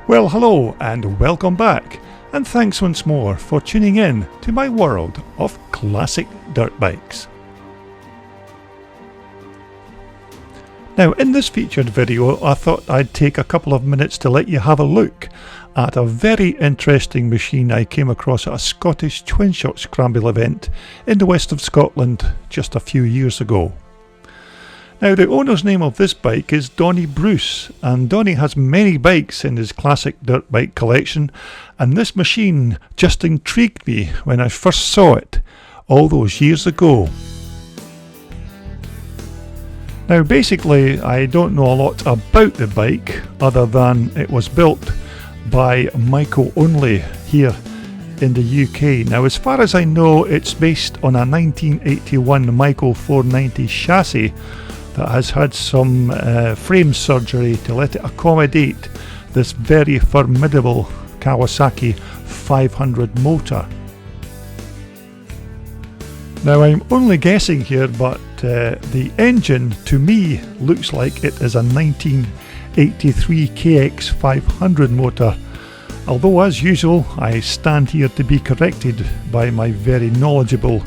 Well, hello and welcome back, and thanks once more for tuning in to my world of classic dirt bikes. Now, in this featured video, I thought I'd take a couple of minutes to let you have a look at a very interesting machine I came across at a Scottish Twinshock scramble event in the west of Scotland just a few years ago. Now, the owner's name of this bike is Donny Bruce, and Donny has many bikes in his classic dirt bike collection, and this machine just intrigued me when I first saw it all those years ago. Now, basically, I don't know a lot about the bike other than it was built by Maico only here in the UK. Now, as far as I know, it's based on a 1981 Maico 490 chassis that has had some frame surgery to let it accommodate this very formidable Kawasaki 500 motor. Now, I'm only guessing here, but the engine to me looks like it is a 1983 KX 500 motor, although as usual I stand here to be corrected by my very knowledgeable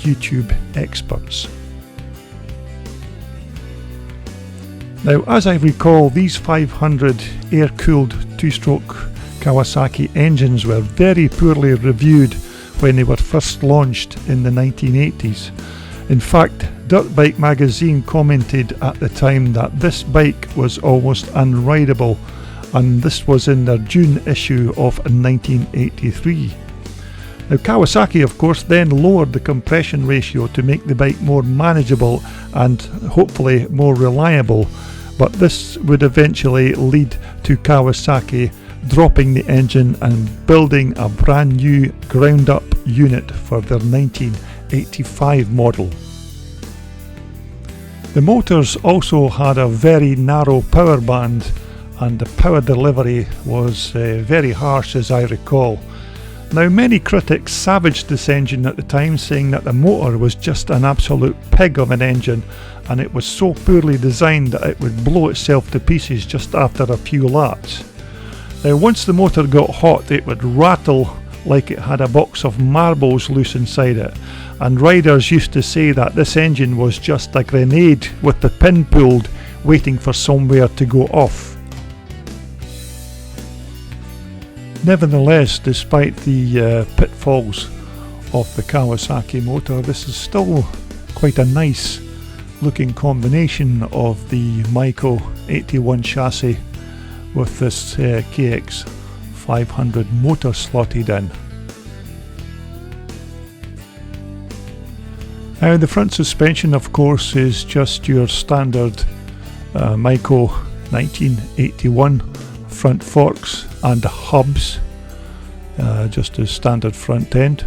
YouTube experts. Now, as I recall, these 500 air-cooled two-stroke Kawasaki engines were very poorly reviewed when they were first launched in the 1980s. In fact, Dirt Bike magazine commented at the time that this bike was almost unrideable, and this was in their June issue of 1983. Now, Kawasaki of course then lowered the compression ratio to make the bike more manageable and hopefully more reliable, but this would eventually lead to Kawasaki dropping the engine and building a brand new ground up unit for their 1985 model. The motors also had a very narrow power band, and the power delivery was very harsh, as I recall. Now, many critics savaged this engine at the time, saying that the motor was just an absolute pig of an engine, and it was so poorly designed that it would blow itself to pieces just after a few laps. Now, once the motor got hot, it would rattle like it had a box of marbles loose inside it, and riders used to say that this engine was just a grenade with the pin pulled, waiting for somewhere to go off. Nevertheless, despite the pitfalls of the Kawasaki motor, this is still quite a nice looking combination of the Maico 81 chassis with this KX 500 motor slotted in. Now, the front suspension of course is just your standard Maico 1981 front forks and hubs, just a standard front end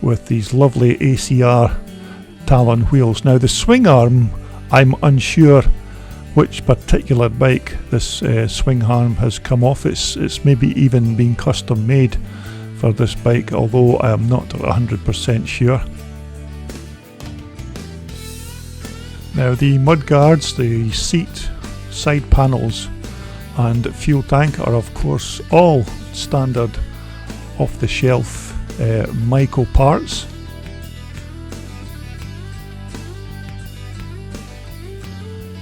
with these lovely ACR talon wheels. Now, the swing arm, I'm unsure which particular bike this swing arm has come off. It's maybe even been custom made for this bike, although I am not 100% sure. Now, the mudguards, the seat, side panels and fuel tank are of course all standard off-the-shelf Maico parts.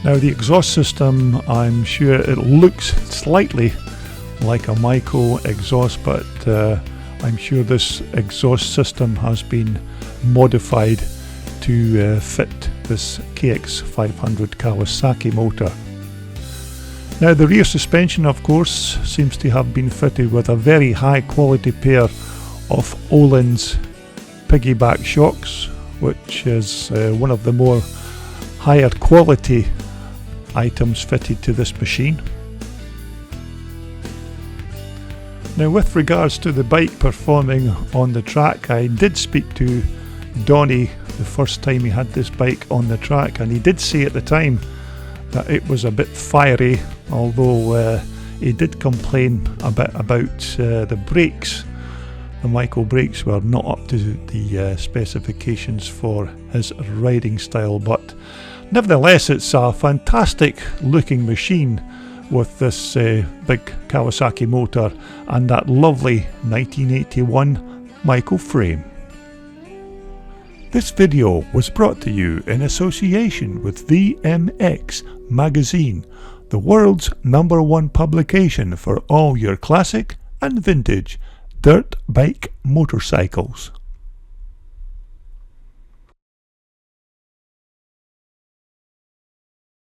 Now, the exhaust system, I'm sure it looks slightly like a Maico exhaust, but I'm sure this exhaust system has been modified to fit this KX 500 Kawasaki motor. Now, the rear suspension of course seems to have been fitted with a very high quality pair of Öhlins piggyback shocks, which is one of the more higher quality items fitted to this machine. Now, with regards to the bike performing on the track, I did speak to Donny the first time he had this bike on the track, and he did say at the time that it was a bit fiery, although he did complain a bit about the brakes. The Maico brakes were not up to the specifications for his riding style, but nevertheless it's a fantastic looking machine with this big Kawasaki motor and that lovely 1981 Maico frame. This video was brought to you in association with VMX Magazine, the world's #1 publication for all your classic and vintage dirt bike motorcycles.